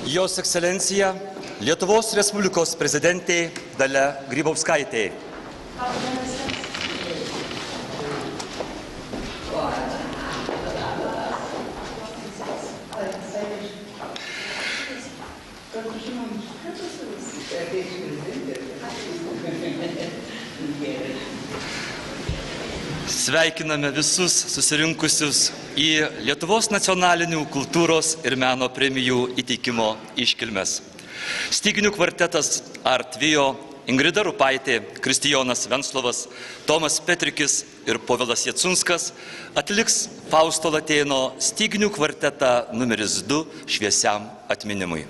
Jos ekscelencija Lietuvos Respublikos prezidentė Dalia Grybauskaitė. Sveikiname visus susirinkusius į Lietuvos nacionalinių kultūros ir meno premijų įteikimo iškilmes. Styginių kvartetas Art Trio, Ingrida Rupaitė, Kristijonas Venslovas, Tomas Petrikis ir Povilas Jacunskas atliks Fausto Latėno styginių kvartetą numeris 2 šviesiam atminimui.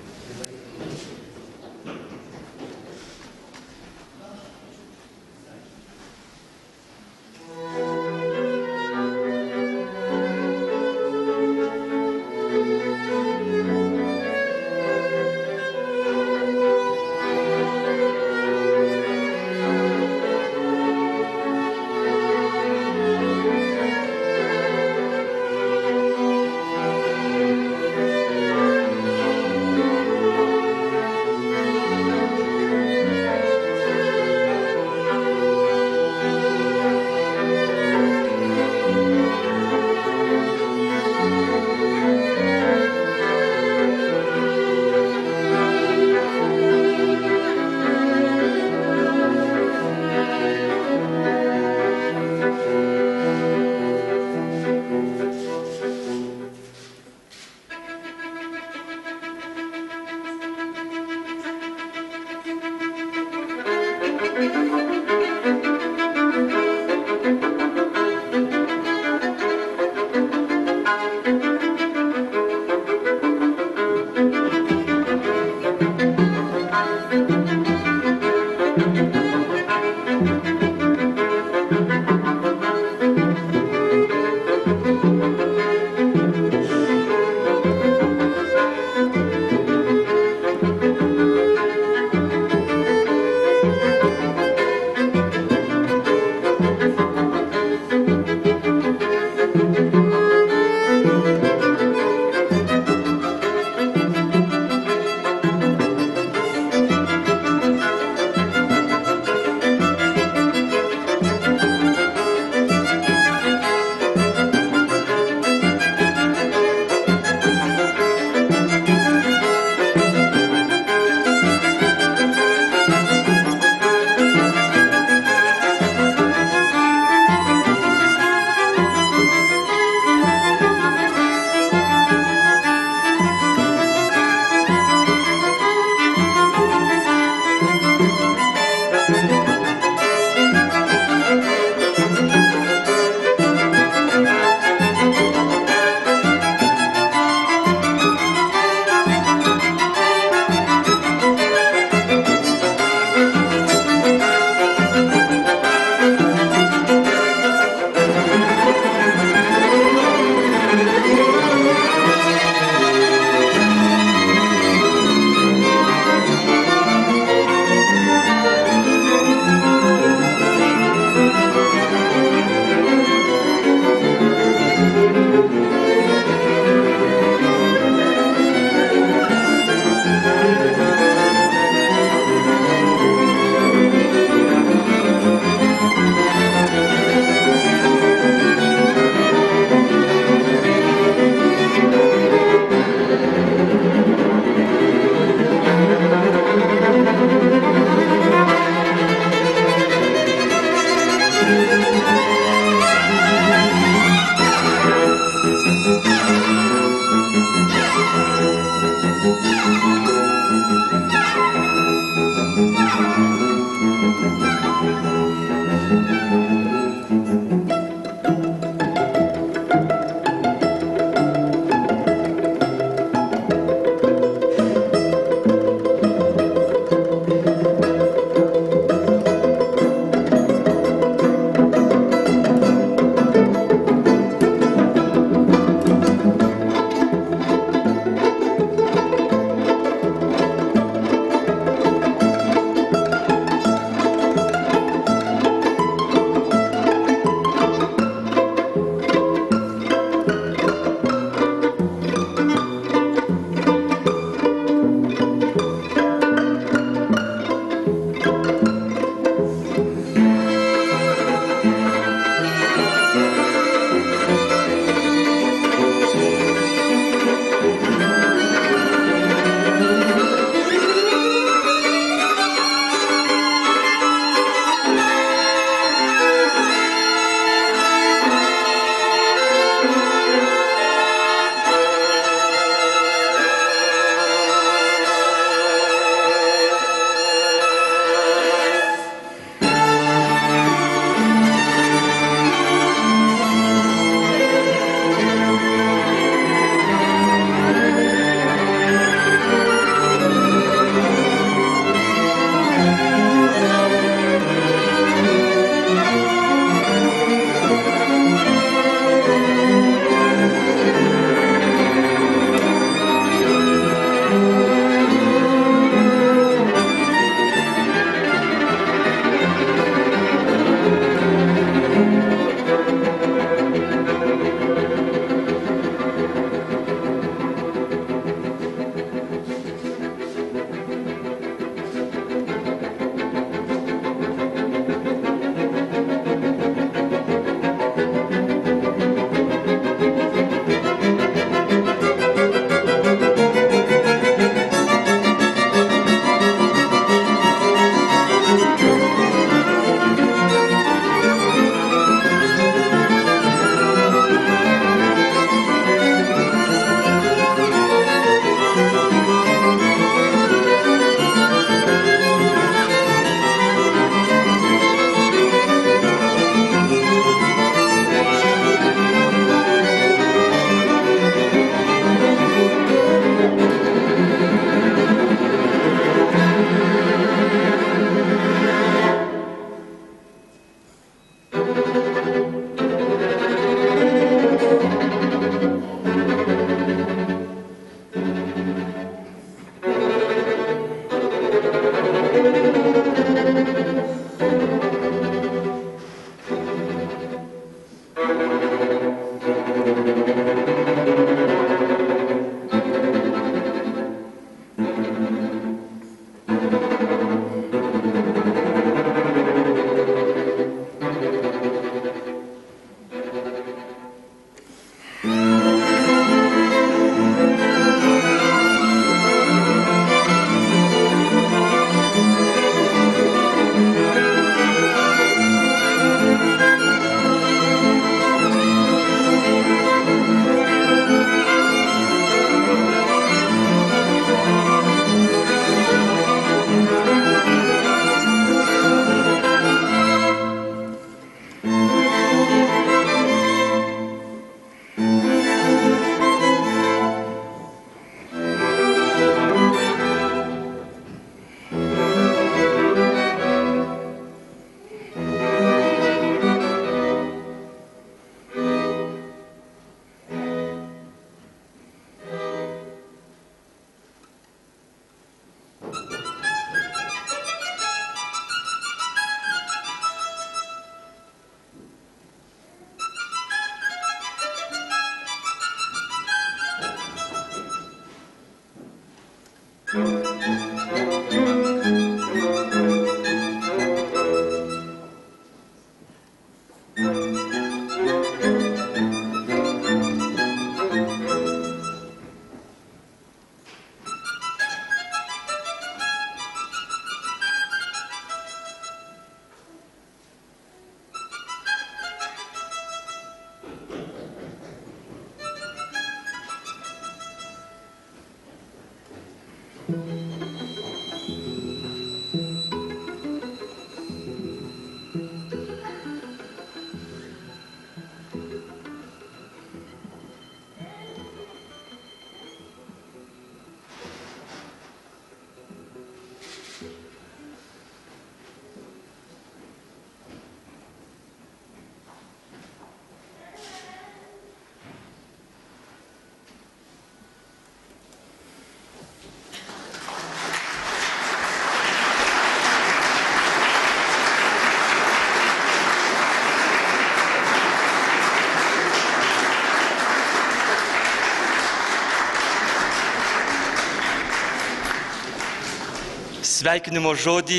sveikinimo žodį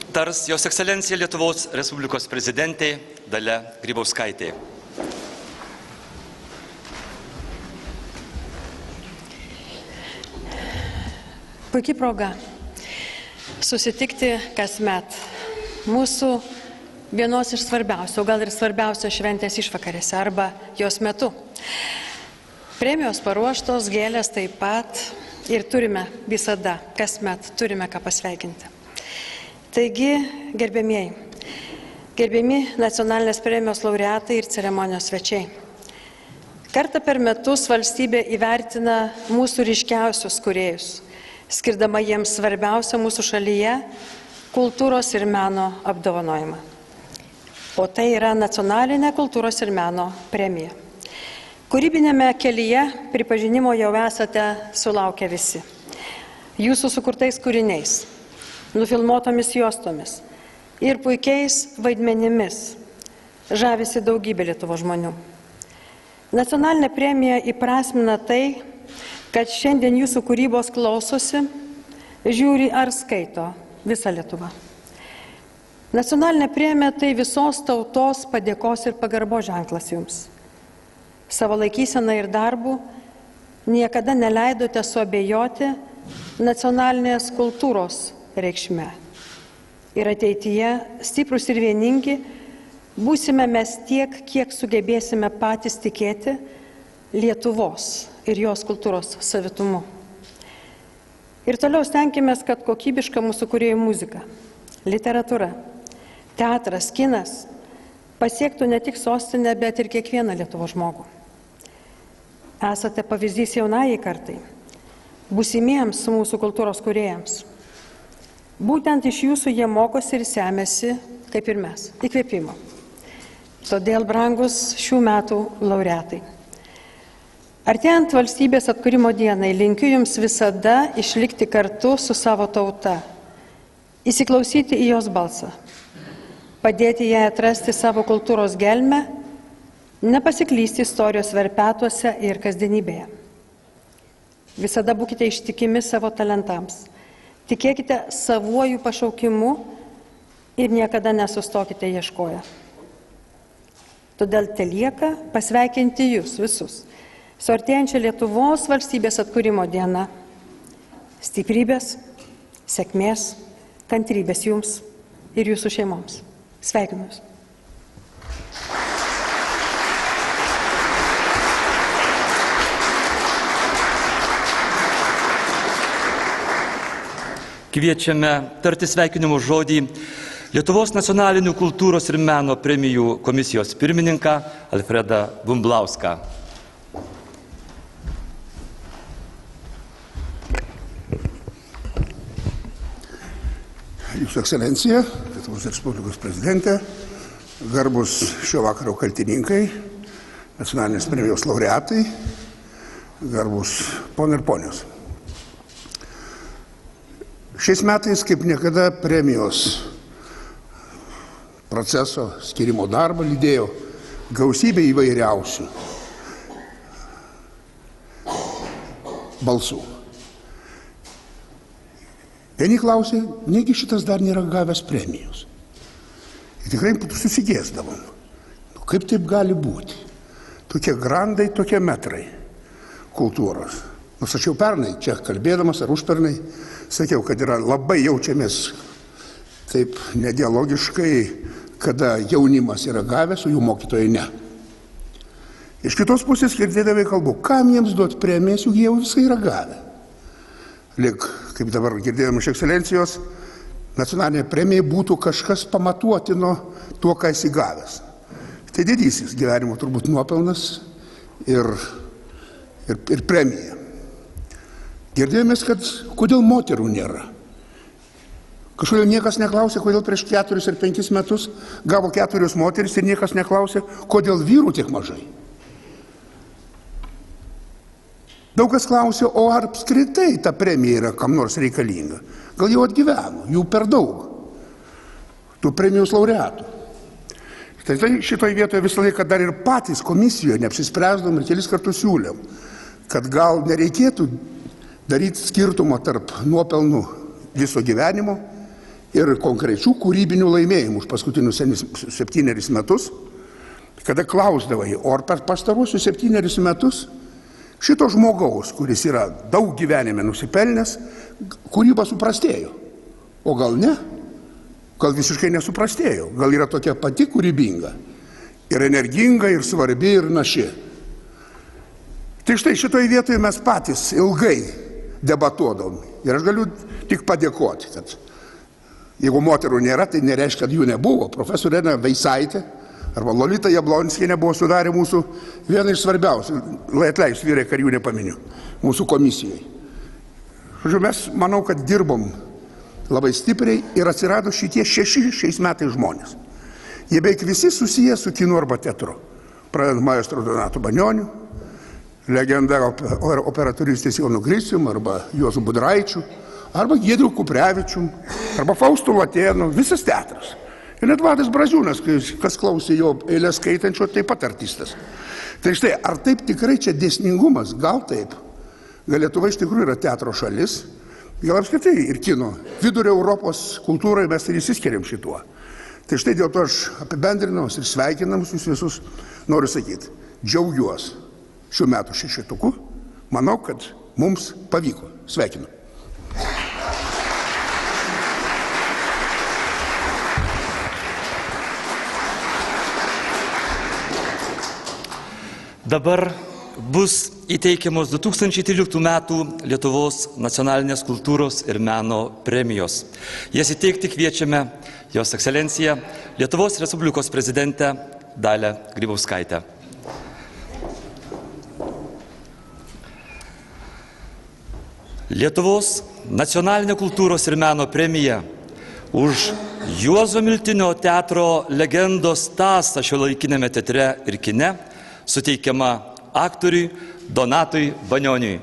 tars Jos Ekscelencija Lietuvos Respublikos prezidentė Dalia Grybauskaitė. Puikiai proga susitikti kasmet mūsų vienos iš svarbiausių, o gal ir svarbiausios šventės išvakarėse arba jos metu. Premijos paruoštos, gėlės taip pat ir turime visada, kasmet turime ką pasveikinti. Taigi, gerbiami nacionalinės premijos laureatai ir ceremonijos svečiai. Kartą per metus valstybė įvertina mūsų ryškiausius kūrėjus, skirdama jiems svarbiausią mūsų šalyje kultūros ir meno apdovanojimą. O tai yra nacionalinė kultūros ir meno premija. Kūrybinėme kelyje pripažinimo jau esate sulaukę visi. Jūsų sukurtais kūriniais, nufilmuotomis juostomis ir puikiais vaidmenimis žavisi daugybė Lietuvos žmonių. Nacionalinė premija įprasmina tai, kad šiandien jūsų kūrybos klausosi, žiūri ar skaito visa Lietuva. Nacionalinė premija tai visos tautos padėkos ir pagarbo ženklas jums. Savo laikyseną ir darbų niekada neleidote suabejoti nacionalinės kultūros reikšme. Ir ateityje, stiprus ir vieningi, būsime mes tiek, kiek sugebėsime patys tikėti Lietuvos ir jos kultūros savitumu. Ir toliau stenkimės, kad kokybiška mūsų kūrėjų muzika, literatūra, teatras, kinas pasiektų ne tik sostinę, bet ir kiekvieną Lietuvos žmogų. Esate pavyzdys jaunajai kartai, būsimiems mūsų kultūros kūrėjams. Būtent iš jūsų jie mokosi ir semėsi, kaip ir mes, įkvėpimo. Todėl, brangus šių metų laureatai, artėjant valstybės atkūrimo dienai, linkiu jums visada išlikti kartu su savo tauta, įsiklausyti į jos balsą, padėti jai atrasti savo kultūros gelmę, nepasiklysti istorijos verpetuose ir kasdienybėje. Visada būkite ištikimi savo talentams, tikėkite savuoju pašaukimu ir niekada nesustokite ieškoję. Todėl telieka pasveikinti jūs visus su artėjančia Lietuvos valstybės atkūrimo diena. Stiprybės, sėkmės, kantrybės jums ir jūsų šeimoms. Sveikinu jūs. Kviečiame tarti sveikinimo žodį Lietuvos nacionalinių kultūros ir meno premijų komisijos pirmininką Alfredą Bumblauską. Jūsų Ekscelencija, Lietuvos Respublikos prezidentė, garbus šio vakaro kaltininkai, nacionalinės premijos laureatai, garbus ponai ir ponios. Šiais metais kaip niekada premijos proceso skirimo darbą lydėjo gausybė įvairiausių balsų. Vieni klausė, negi šitas dar nėra gavęs premijos. Ir tikrai susigėsdavom. Kaip taip gali būti? Tokie grandai, tokie metrai kultūros. Nors aš jau pernai, čia kalbėdamas ar užpernai, sakiau, kad yra labai jaučiamės taip nedialogiškai, kada jaunimas yra gavęs, o jų mokytojai ne. Iš kitos pusės girdėdavai kalbų, kam jiems duoti premijas, juk jie jau visai yra gavę. Lik, kaip dabar girdėjome iš Ekscelencijos, nacionalinė premija būtų kažkas pamatuotino tuo, ką esi gavęs. Tai didysis gyvenimo turbūt nuopelnas ir premija. Girdėjomės, kad kodėl moterų nėra. Kažkodėl niekas neklausė, kodėl prieš 4 ir 5 metus gavo 4 moteris ir niekas neklausė, kodėl vyrų tiek mažai. Daug kas klausė, o ar apskritai ta premija yra kam nors reikalinga. Gal jau atgyveno, jų per daug, tų premijos laureatų. Tai šitoje vietoje visą laiką dar ir patys komisijoje neapsispręsdom ir kelis kartus siūlėm, kad gal nereikėtų daryti skirtumą tarp nuopelnų viso gyvenimo ir konkrečių kūrybinių laimėjimų už paskutinius 7 metus, kada klausdavai, o ar per pastaruosius 7 metus šito žmogaus, kuris yra daug gyvenime nusipelnęs, kūryba suprastėjo. O gal ne? Gal visiškai nesuprastėjo. Gal yra tokia pati kūrybinga. Ir energinga, ir svarbi, ir naši. Tai štai šitoje vietoje mes patys ilgai debatuodom. Ir aš galiu tik padėkoti, kad jeigu moterų nėra, tai nereiškia, kad jų nebuvo. Profesorė Veisaitė arba Lolita Jablonskienė buvo sudarę mūsų vieną iš svarbiausių, lai atleis vyrai, kad jų nepaminiu, mūsų komisijai. Žodžiu, mes manau, kad dirbom labai stipriai ir atsirado šitie 6 šiais metais žmonės. Jie beveik visi susiję su kinu arba teatru. Pradedant maestro Donatu Banioniu, legenda operatoristės Jonu Gricium arba Juozu Budraičiu, arba Giedriu Kuprevičium, arba Faustu Latėnu, visas teatras. Ir net Vadas Braziūnas, kas klausė jo eilę skaitančio, taip pat artistas. Tai štai, ar taip tikrai čia dėsningumas? Gal taip. Gal Lietuva iš tikrųjų yra teatro šalis, gal apskritai ir kino. Vidurio Europos kultūrai mes ir įsiskiriam šituo. Tai štai dėl to aš apibendrinamus ir sveikinamus jūs visus noriu sakyti. Džiaugiuosi šių metų 6-tuku. Manau, kad mums pavyko. Sveikinu. Dabar bus įteikiamos 2013 metų Lietuvos nacionalinės kultūros ir meno premijos. Jas įteikti kviečiame Jos Ekscelenciją Lietuvos Respublikos prezidentę Dalią Grybauskaitę. Lietuvos nacionalinė kultūros ir meno premija už Juozo Miltinio teatro legendos tąsą šiuolaikiniame teatre ir kine suteikiama aktoriui Donatui Banioniui.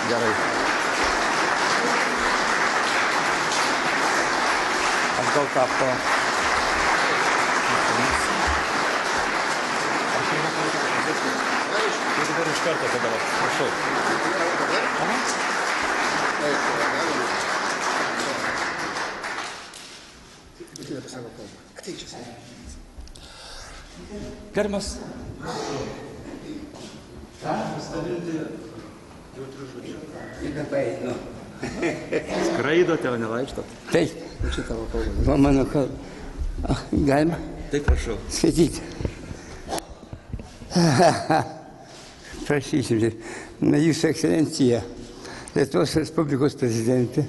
Gerai. Aš gal tapo. Dabar iš karto tada, prašau. Gerbiamas. Skraidote, o nevaikštot? Taip. Čia tavo kalba. Mano kalba. Galima? Taip, prašau. Skaityti. Prašysiu, Jūsų Ekscelencija, Lietuvos Respublikos prezidentė,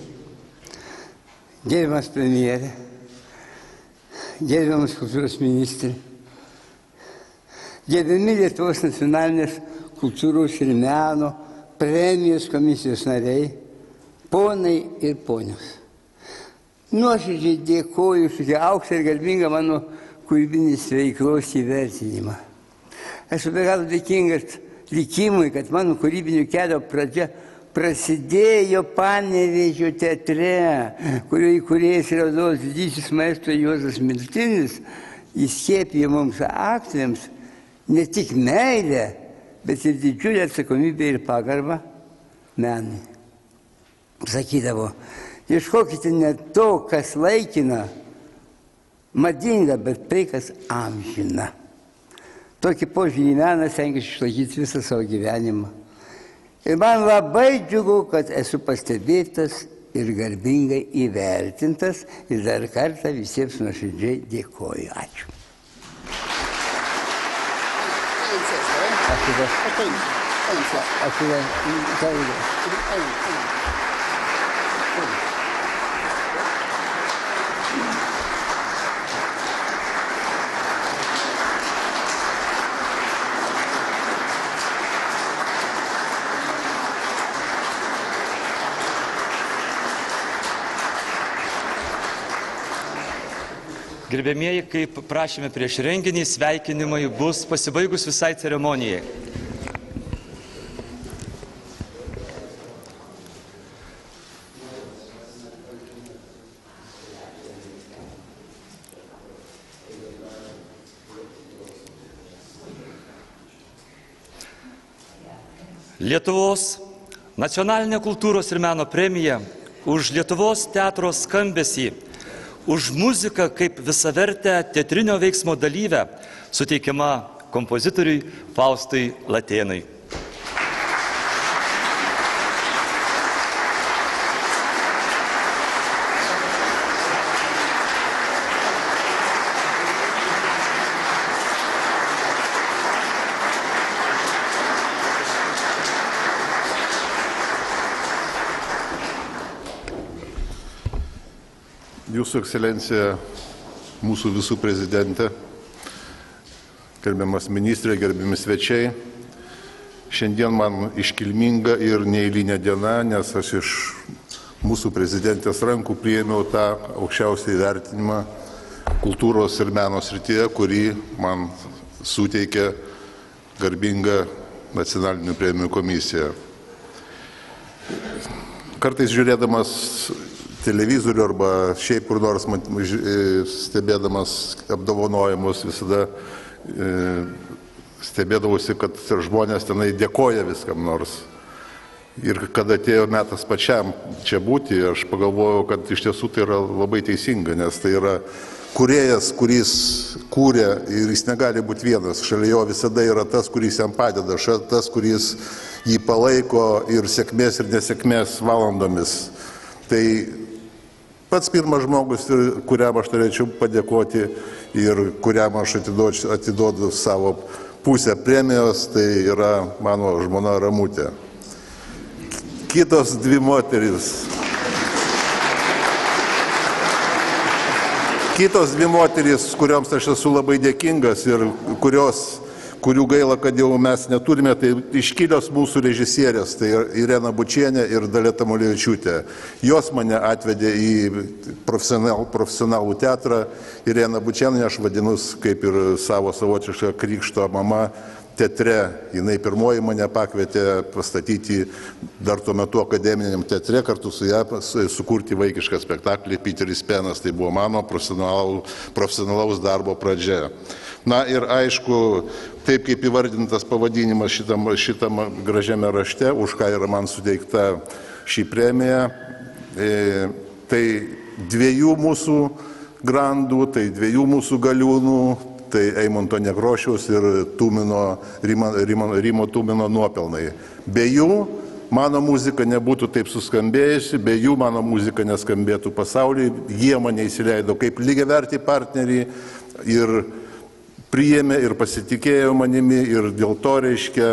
gerbiamas premjerė, gerbiamas kultūros ministrė, gerbiami Lietuvos nacionalinės kultūros ir meno premijos komisijos nariai, ponai ir ponios. Nuoširdžiai dėkoju už aukštą ir garbingą mano kūrybinės veiklos įvertinimą. Esu be galo dėkingas likimui, kad mano kūrybinio kelio pradžia prasidėjo Panevėžio teatre, kurio įkūrėjas yra didysis maestro Juozas Miltinis, įskiepijo mums aktoriams ne tik meilę, bet ir didžiulę atsakomybę ir pagarbą menui. Sakydavo, ieškokite ne to, kas laikina, madinga, bet tai, kas amžina. Tokį požiūrį į meną stengiuosi išlaikyti visą savo gyvenimą. Ir man labai džiugu, kad esu pastebėtas ir garbingai įvertintas. Ir dar kartą visiems nuoširdžiai dėkoju. Ačiū. Gerbėmieji, kaip prašėme prieš renginį, sveikinimai bus pasibaigus visai ceremonijai. Lietuvos nacionalinė kultūros ir meno premija už Lietuvos teatro skambesį, už muziką kaip visavertę teatrinio veiksmo dalyvę suteikiama kompozitoriui Faustui Latėnui. Jūsų ekscelencija, mūsų visų prezidentė, gerbiamas ministrė, gerbiami svečiai, šiandien man iškilminga ir neeilinė diena, nes aš iš mūsų prezidentės rankų priėmiau tą aukščiausią įvertinimą kultūros ir meno srityje, kurį man suteikė garbinga nacionalinių premijų komisija. Kartais žiūrėdamas televizorių arba šiaip kur nors stebėdamas apdovanojimus, visada stebėdavausi, kad žmonės tenai dėkoja viskam nors. Ir kada atėjo metas pačiam čia būti, aš pagalvojau, kad iš tiesų tai yra labai teisinga, nes tai yra kūrėjas, kuris kūrė ir jis negali būti vienas. Šalia jo visada yra tas, kuris jam padeda, tas, kuris jį palaiko ir sėkmės ir nesėkmės valandomis. Tai pats pirmas žmogus, kuriam aš norėčiau padėkoti ir kuriam aš atiduodu savo pusę premijos, tai yra mano žmona Ramutė. Kitos dvi moterys, kurioms aš esu labai dėkingas ir kurių gaila, kad jau mes neturime, tai iškilios mūsų režisierės, tai Irena Bučienė ir Dalia Tamulevičiūtė. Jos mane atvedė į profesionalų teatrą. Irena Bučienė aš vadinu kaip ir savo savotišką krikšto mama teatre. Jinai pirmoji mane pakvietė pastatyti dar tuo metu akademiniam teatre, kartu su ją sukurti vaikišką spektaklį Piteris Penas. Tai buvo mano profesionalaus darbo pradžia. Na ir aišku, taip kaip įvardintas pavadinimas šitam gražiame rašte, už ką yra man suteikta šį premiją, tai dviejų mūsų grandų, tai dviejų mūsų galiūnų, tai Eimunto Nekrošiaus ir Rimo Tumino nuopelnai. Be jų mano muzika nebūtų taip suskambėjusi, be jų mano muzika neskambėtų pasaulyje, jie mane įsileido kaip lygiavertį partnerį ir priėmė ir pasitikėjo manimi ir dėl to, reiškia,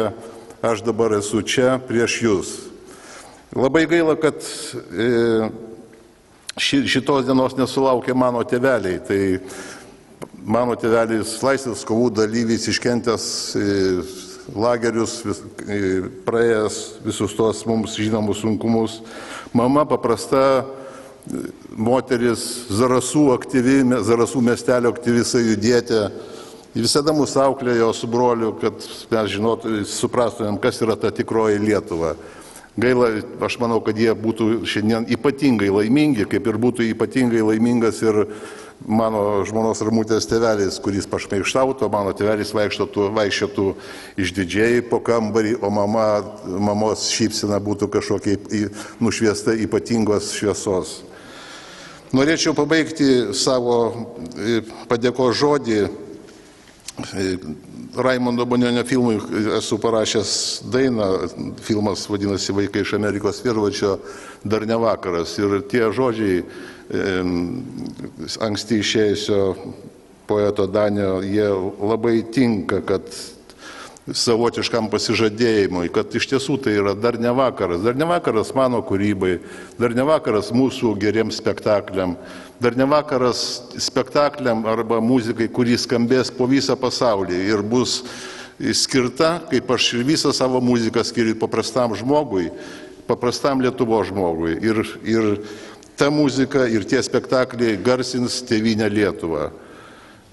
aš dabar esu čia prieš jūs. Labai gaila, kad šitos dienos nesulaukė mano tėveliai. Tai mano tėvelis laisvės kovų dalyvis, iškentęs lagerius, praėjęs visus tos mums žinomus sunkumus. Mama paprasta moteris, Zarasų miestelio aktyvi sąjūdietė. Visada mūsų auklėjo su broliu, kad mes suprastumėm, kas yra ta tikroji Lietuva. Gaila, aš manau, kad jie būtų šiandien ypatingai laimingi, kaip ir būtų ypatingai laimingas ir mano žmonos Ramutės tėvelis, kuris pašmaikštautų, mano tėvelis vaikščiotų išdidžiai po kambarį, o mamos šypsena būtų kažkokia nušviesta ypatingos šviesos. Norėčiau pabaigti savo padėkos žodį. Raimondo Banionio filmui esu parašęs dainą, filmas vadinasi Vaikai iš Amerikos viešbučio, Dar ne vakaras. Ir tie žodžiai anksti išėjusio poeto Danio, jie labai tinka, kad savotiškam pasižadėjimui, kad iš tiesų tai yra dar ne vakaras mano kūrybai, dar ne vakaras mūsų geriems spektakliam, dar ne vakaras spektakliam arba muzikai, kurį skambės po visą pasaulį ir bus skirta, kaip aš ir visą savo muziką skiriu paprastam žmogui, paprastam Lietuvos žmogui. Ir ta muzika ir tie spektakliai garsins tėvynę Lietuvą.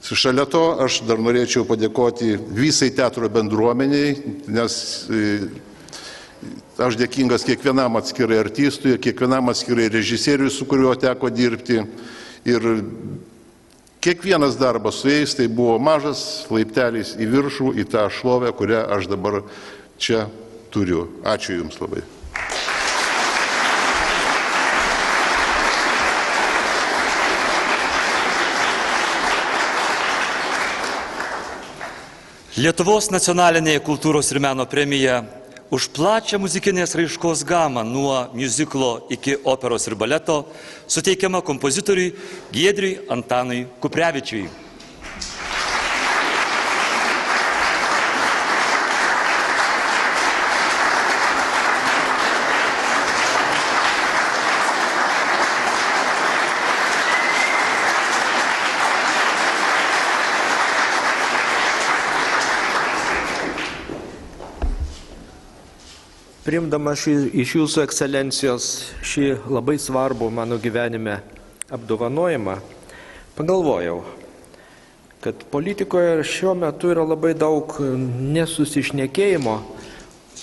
Šalia to aš dar norėčiau padėkoti visai teatro bendruomeniai, nes aš dėkingas kiekvienam atskirai artistui, kiekvienam atskirai režisieriui, su kuriuo teko dirbti. Ir kiekvienas darbas su jais tai buvo mažas laiptelis į viršų, į tą šlovę, kurią aš dabar čia turiu. Ačiū Jums labai. Lietuvos nacionalinė kultūros ir meno premija už plačią muzikinės raiškos gamą nuo miuziklo iki operos ir baleto suteikiama kompozitoriui Giedriui Antanui Kuprevičiui. Priimdamas iš Jūsų ekscelencijos šį labai svarbų mano gyvenime apdovanojimą, pagalvojau, kad politikoje šiuo metu yra labai daug nesusišnekėjimo,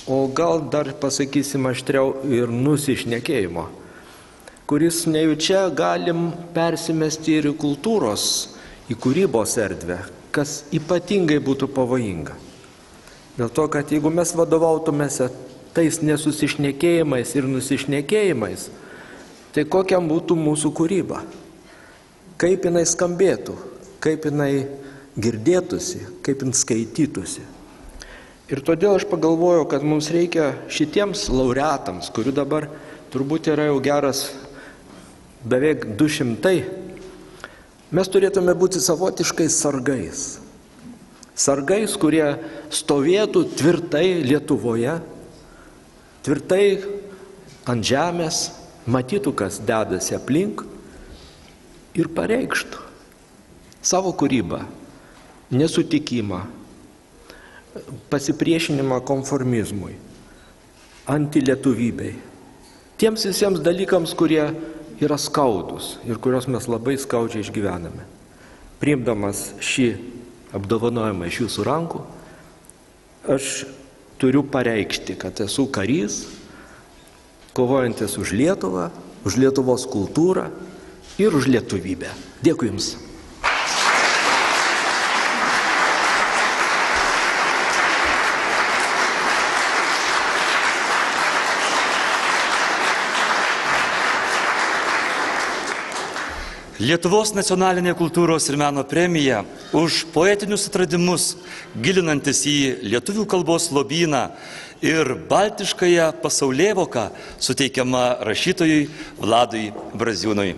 o gal dar pasakysim aštriau ir nusišnekėjimo, kuris nejučia galim persimesti ir į kultūros, į kūrybos erdvę, kas ypatingai būtų pavojinga. Dėl to, kad jeigu mes vadovautumėse tais nesusišnekėjimais ir nusišnekėjimais, tai kokia būtų mūsų kūryba, kaip jinai skambėtų, kaip jinai girdėtųsi, kaip jinai skaitytųsi. Ir todėl aš pagalvojau, kad mums reikia šitiems laureatams, kurių dabar turbūt yra jau geras beveik 200, mes turėtume būti savotiškais sargais. Sargais, kurie stovėtų tvirtai Lietuvoje, tvirtai ant žemės, matytų, kas dedasi aplink ir pareikštų savo kūrybą, nesutikimą, pasipriešinimą konformizmui, antilietuvybei. Tiems visiems dalykams, kurie yra skaudus ir kurios mes labai skaudžiai išgyvename. Priimdamas šį apdovanojimą iš Jūsų rankų, aš turiu pareikšti, kad esu karys, kovojantis už Lietuvą, už Lietuvos kultūrą ir už lietuvybę. Dėkui Jums. Lietuvos nacionalinė kultūros ir meno premija už poetinius atradimus, gilinantis į lietuvių kalbos lobyną ir baltiškąją pasaulėvoką, suteikiama rašytojui Vladui Braziūnui.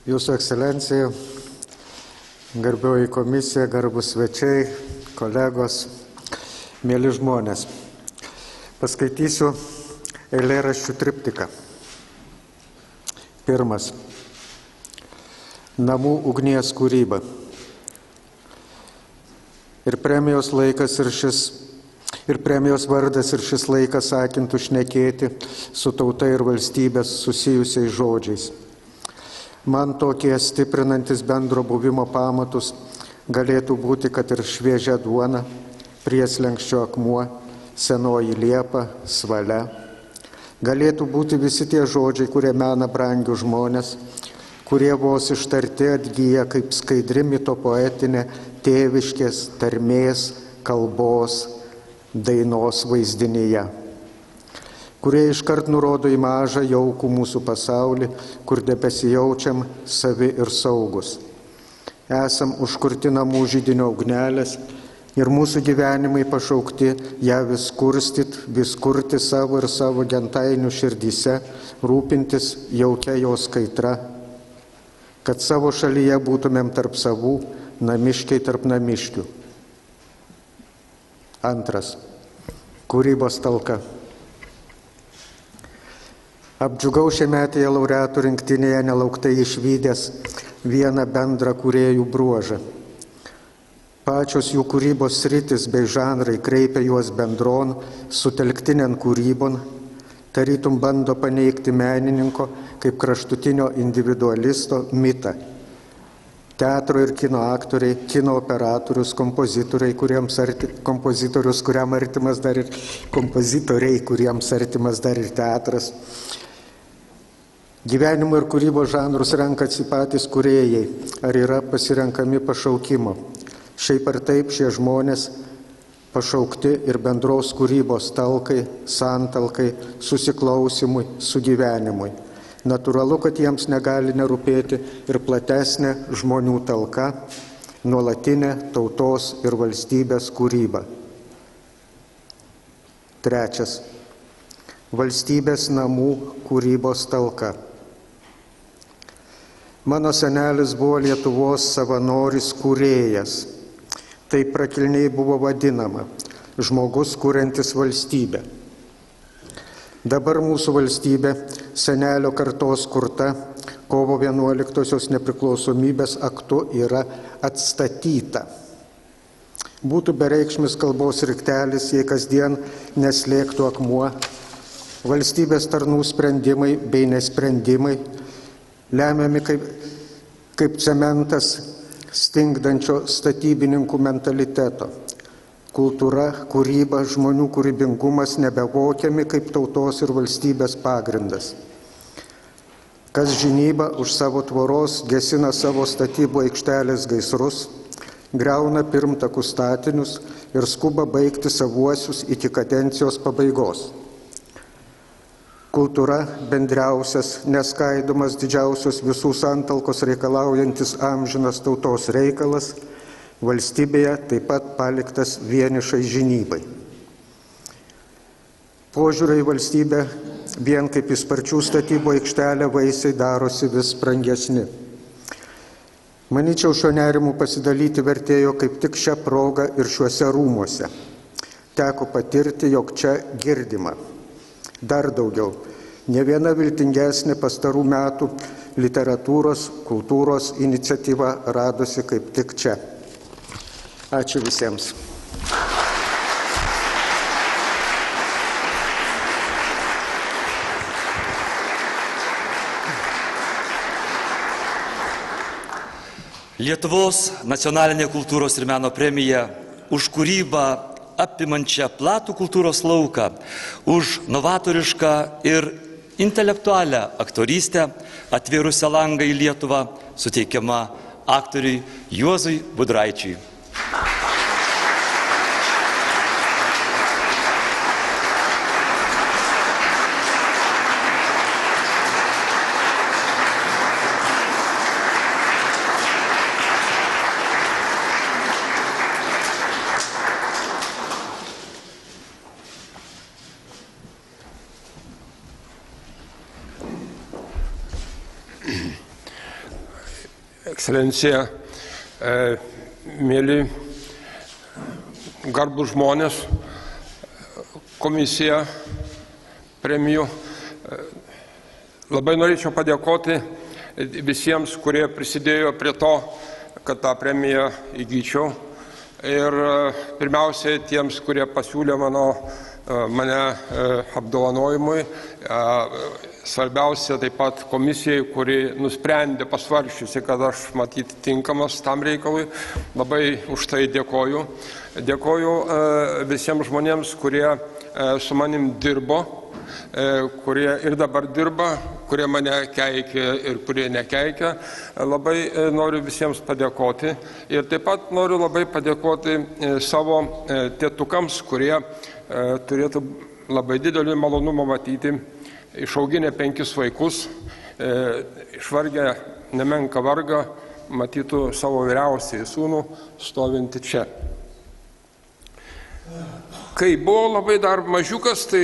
Jūsų ekscelencija, garbioji komisija, garbus svečiai, kolegos, mėly žmonės. Paskaitysiu eilėraščių triptiką. Pirmas. Namų ugnies kūryba. Ir premijos laikas ir premijos vardas ir šis laikas sakintų šnekėti su tauta ir valstybės susijusiais žodžiais. Man tokie stiprinantis bendro buvimo pamatus galėtų būti, kad ir šviežia duona, prieslenkščio akmuo, senoji liepa, svalia. Galėtų būti visi tie žodžiai, kurie mena brangių žmonės, kurie vos ištarti atgyja kaip skaidri mito poetinė tėviškės, tarmės, kalbos, dainos vaizdinyje, kurie iškart nurodo į mažą jaukų mūsų pasaulį, kur besijaučiam savi ir saugus. Esam užkurti namų židinio ugnelės ir mūsų gyvenimai pašaukti ją vis kurstyt, vis kurti savo ir savo gentainių širdyse, rūpintis jaukia jos kaitra, kad savo šalyje būtumėm tarp savų, namiškiai tarp namiškių. Antras. Kūrybos talka. Apdžiugau šiemetėje laureatų rinktinėje nelauktai išvydęs vieną bendrą kūrėjų bruožą. Pačios jų kūrybos sritis bei žanrai kreipia juos bendron, sutelktinian kūrybon, tarytum bando paneigti menininko kaip kraštutinio individualisto mitą. Teatro ir kino aktoriai, kino operatorius, kompozitoriai, kuriems artimas dar ir teatras. Gyvenimo ir kūrybos žanrus renkasi patys kūrėjai, ar yra pasirenkami pašaukimo. Šiaip ar taip šie žmonės pašaukti ir bendros kūrybos talkai, santalkai, susiklausimui, sugyvenimui. Natūralu, kad jiems negali nerūpėti ir platesnė žmonių talka, nuolatinė tautos ir valstybės kūryba. 3. Valstybės namų kūrybos talka. Mano senelis buvo Lietuvos savanoris kūrėjas. Taip prakilniai buvo vadinama – žmogus kuriantis valstybę. Dabar mūsų valstybė, senelio kartos kurta, kovo 11-osios nepriklausomybės aktu yra atstatyta. Būtų bereikšmis kalbos riktelis, jei kasdien neslėgtų akmuo, valstybės tarnų sprendimai bei nesprendimai, lemiami kaip cementas stingdančio statybininkų mentaliteto. Kultūra, kūryba, žmonių kūrybingumas nebevokiami kaip tautos ir valstybės pagrindas. Kas žinybą už savo tvoros gesina savo statybų aikštelės gaisrus, griauna pirmtakų statinius ir skuba baigti savuosius iki kadencijos pabaigos. Kultūra bendriausias, neskaidomas didžiausios visų santalkos reikalaujantis amžinas tautos reikalas, valstybėje taip pat paliktas vienišai žinybai. Požiūriai į valstybę vien kaip į sparčių statybų aikštelę vaisiai darosi vis brangesni. Manyčiau, šio nerimu pasidalyti vertėjo kaip tik šią progą ir šiuose rūmuose. Teko patirti, jog čia girdima. Dar daugiau, ne viena viltingesnė pastarų metų literatūros, kultūros iniciatyva radosi kaip tik čia. Ačiū visiems. Lietuvos nacionalinė kultūros ir meno premija už kūrybą apimančią platų kultūros lauką, už novatorišką ir intelektualią aktorystę atvėrusią langą į Lietuvą suteikiama aktoriui Juozui Budraičiui. Ekscelencija, mėly garbūs žmonės, komisija premijų. Labai norėčiau padėkoti visiems, kurie prisidėjo prie to, kad tą premiją įgyčiau. Ir pirmiausiai tiems, kurie pasiūlė mane apdovanojimui. Svarbiausia taip pat komisijai, kuri nusprendė pasvaršiusi, kad aš matyti tinkamas tam reikalui. Labai už tai dėkoju. Dėkoju visiems žmonėms, kurie su manim dirbo, kurie ir dabar dirba, kurie mane keikia ir kurie nekeikia. Labai noriu visiems padėkoti. Ir taip pat noriu labai padėkoti savo tėtukams, kurie turėtų labai didelį malonumą matyti, išauginę 5 vaikus, išvargę nemenką vargą, matytų savo vyriausiąjį sūnų stovinti čia. Kai buvo labai dar mažiukas, tai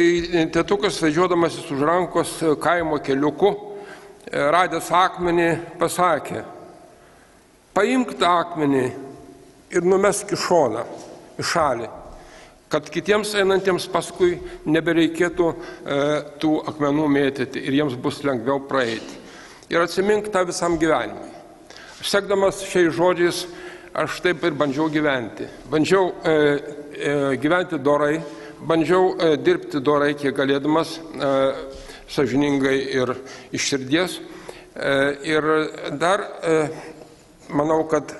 tėtukas vedžiodamasis už rankos kaimo keliuku, radęs akmenį, pasakė: paimk tą akmenį ir numesk į šoną, į šalį, kad kitiems einantiems paskui nebereikėtų tų akmenų mėtyti ir jiems bus lengviau praeiti. Ir atsimink tą visam gyvenimui. Sekdamas šiais žodžiais, aš taip ir bandžiau gyventi. Bandžiau gyventi dorai, bandžiau dirbti dorai kiek galėdamas, sąžiningai ir iš širdies. Ir dar manau, kad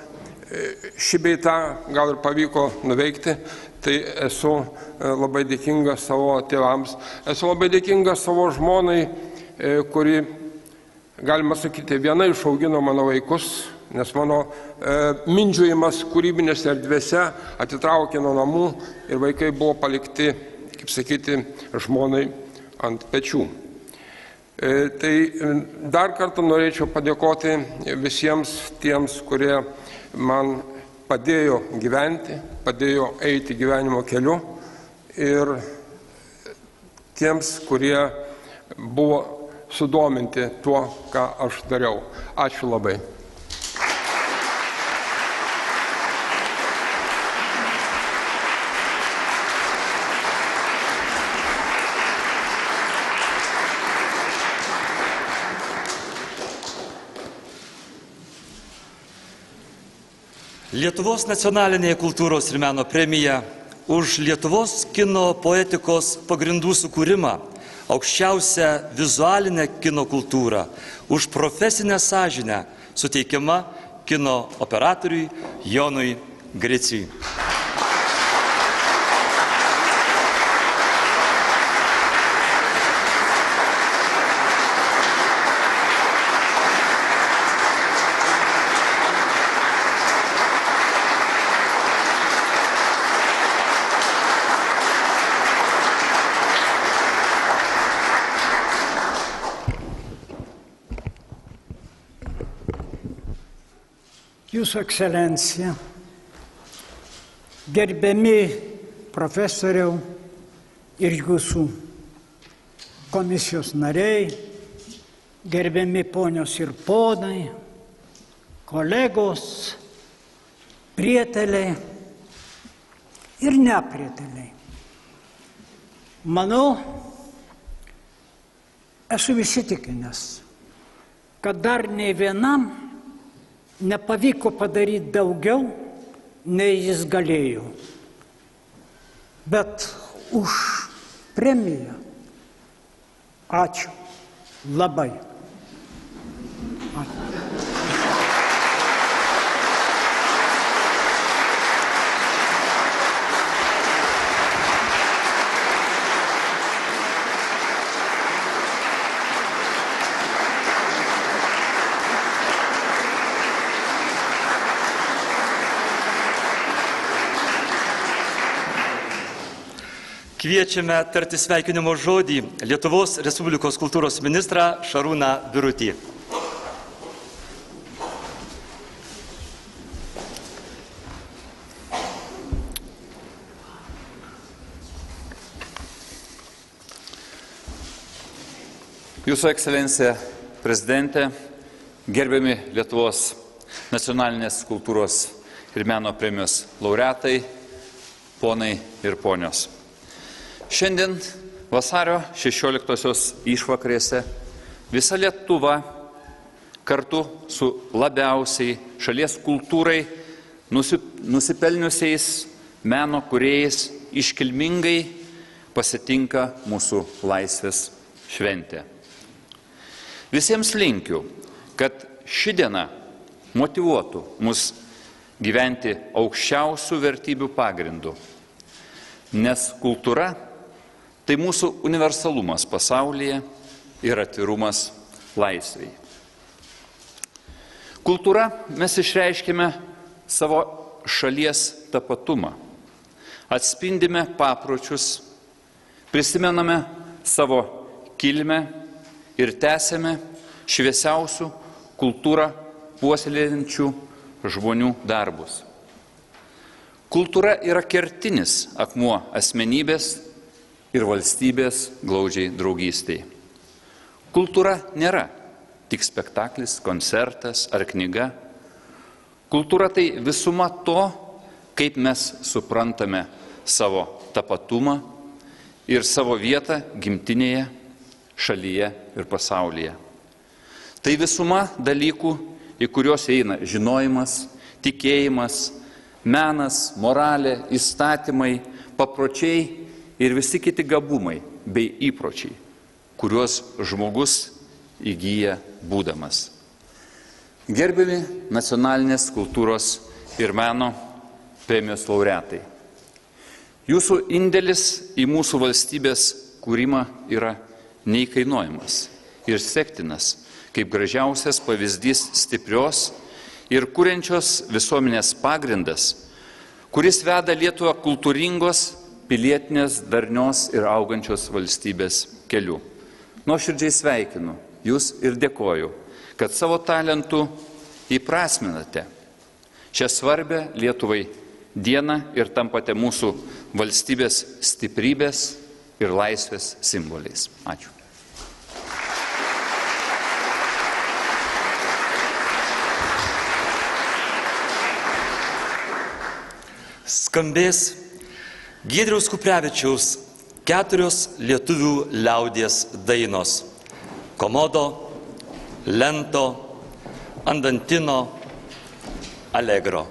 šį bei tą gal ir pavyko nuveikti, tai esu labai dėkingas savo tėvams, esu labai dėkingas savo žmonai, kuri, galima sakyti, viena išaugino mano vaikus, nes mano mindžiojimas kūrybinėse erdvėse atitraukė nuo namų ir vaikai buvo palikti, kaip sakyti, žmonai ant pečių. Tai dar kartą norėčiau padėkoti visiems tiems, kurie man padėjo gyventi, padėjo eiti gyvenimo keliu ir tiems, kurie buvo sudominti tuo, ką aš dariau. Ačiū labai. Lietuvos nacionalinė kultūros ir meno premija už Lietuvos kino poetikos pagrindų sukūrimą, aukščiausią vizualinę kino kultūrą, už profesinę sąžinę suteikiama kino operatoriui Jonui Griciui. Jūsų ekscelencija, gerbiami profesoriau ir jūsų komisijos nariai, gerbiami ponios ir ponai, kolegos, prieteliai ir neprieteliai. Manau, esu įsitikinęs, kad dar nei vienam nepavyko padaryti daugiau, nei jis galėjo. Bet už premiją ačiū labai. Ačiū. Kviečiame tarti sveikinimo žodį Lietuvos Respublikos kultūros ministrą Šarūną Birutį. Jūsų ekscelencija prezidentė, gerbiami Lietuvos nacionalinės kultūros ir meno premijos laureatai, ponai ir ponios. Šiandien vasario 16-osios išvakarėse visa Lietuva kartu su labiausiai šalies kultūrai nusipelniusiais meno kūrėjais iškilmingai pasitinka mūsų laisvės šventę. Visiems linkiu, kad ši diena motyvuotų mus gyventi aukščiausių vertybių pagrindų, nes kultūra tai mūsų universalumas pasaulyje ir atvirumas laisvei. Kultūra mes išreiškime savo šalies tapatumą, atspindime papročius, prisimename savo kilmę ir tęsiame šviesiausių kultūrą puoselėjančių žmonių darbus. Kultūra yra kertinis akmuo asmenybės ir valstybės glaudžiai draugystėje. Kultūra nėra tik spektaklis, koncertas ar knyga. Kultūra tai visuma to, kaip mes suprantame savo tapatumą ir savo vietą gimtinėje, šalyje ir pasaulyje. Tai visuma dalykų, į kuriuos eina žinojimas, tikėjimas, menas, moralė, įstatymai, papročiai ir visi kiti gabumai bei įpročiai, kuriuos žmogus įgyja būdamas. Gerbiami nacionalinės kultūros ir meno premijos laureatai. Jūsų indėlis į mūsų valstybės kūrimą yra neįkainojamas ir sektinas, kaip gražiausias pavyzdys stiprios ir kuriančios visuomenės pagrindas, kuris veda Lietuvą kultūringos, pilietinės, darnios ir augančios valstybės keliu. Nuoširdžiai sveikinu jūs ir dėkoju, kad savo talentų įprasminate šią svarbę Lietuvai dieną ir tampate mūsų valstybės stiprybės ir laisvės simboliais. Ačiū. Skambės Giedriaus Kuprevičiaus 4 lietuvių liaudies dainos: Komodo, Lento, Andantino, Allegro.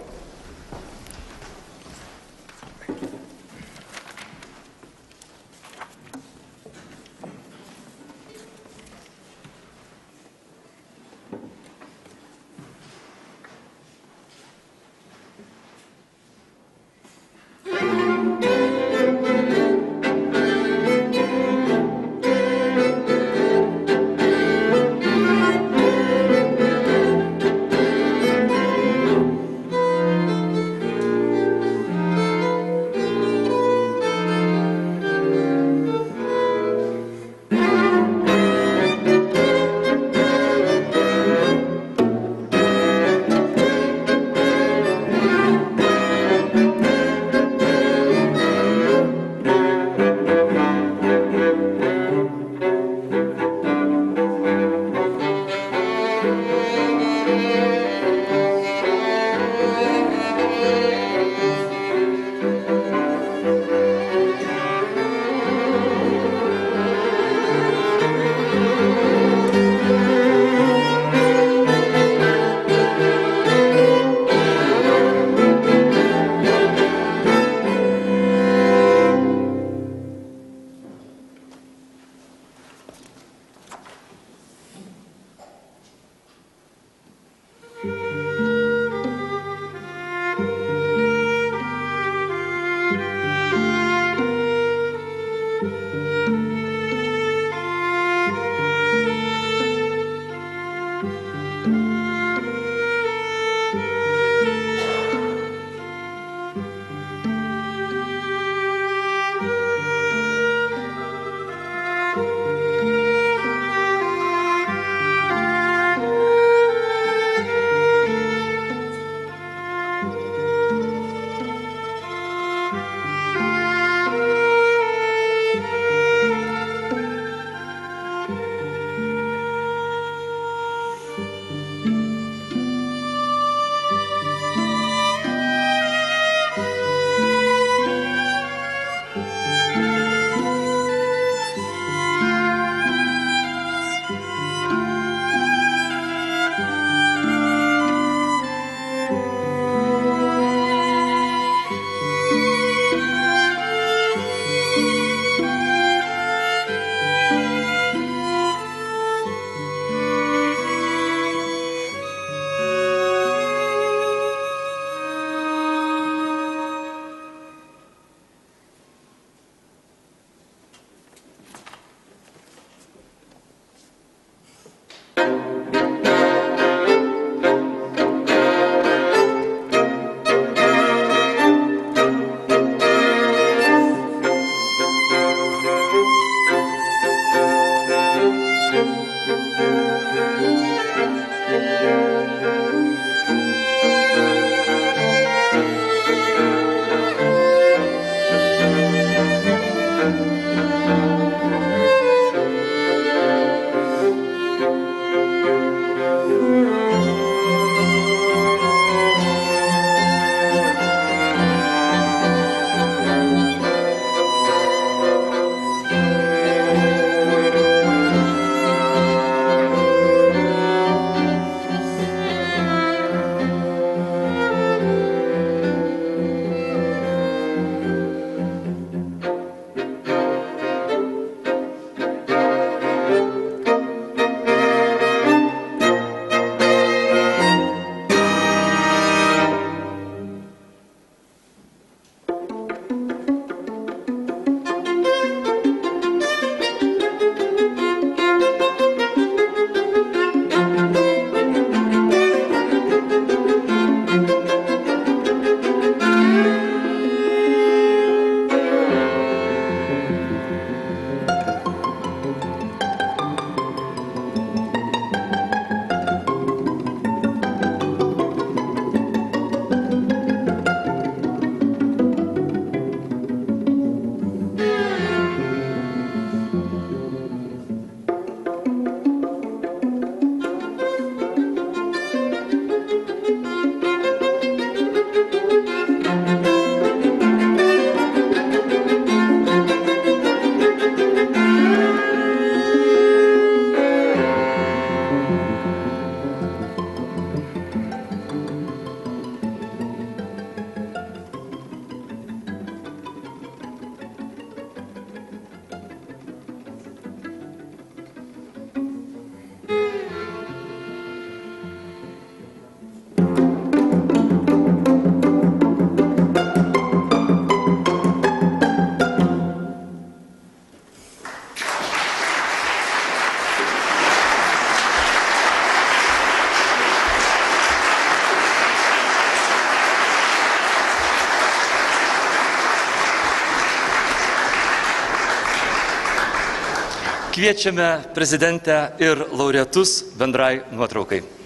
Kviečiame prezidentę ir laureatus bendrai nuotraukai.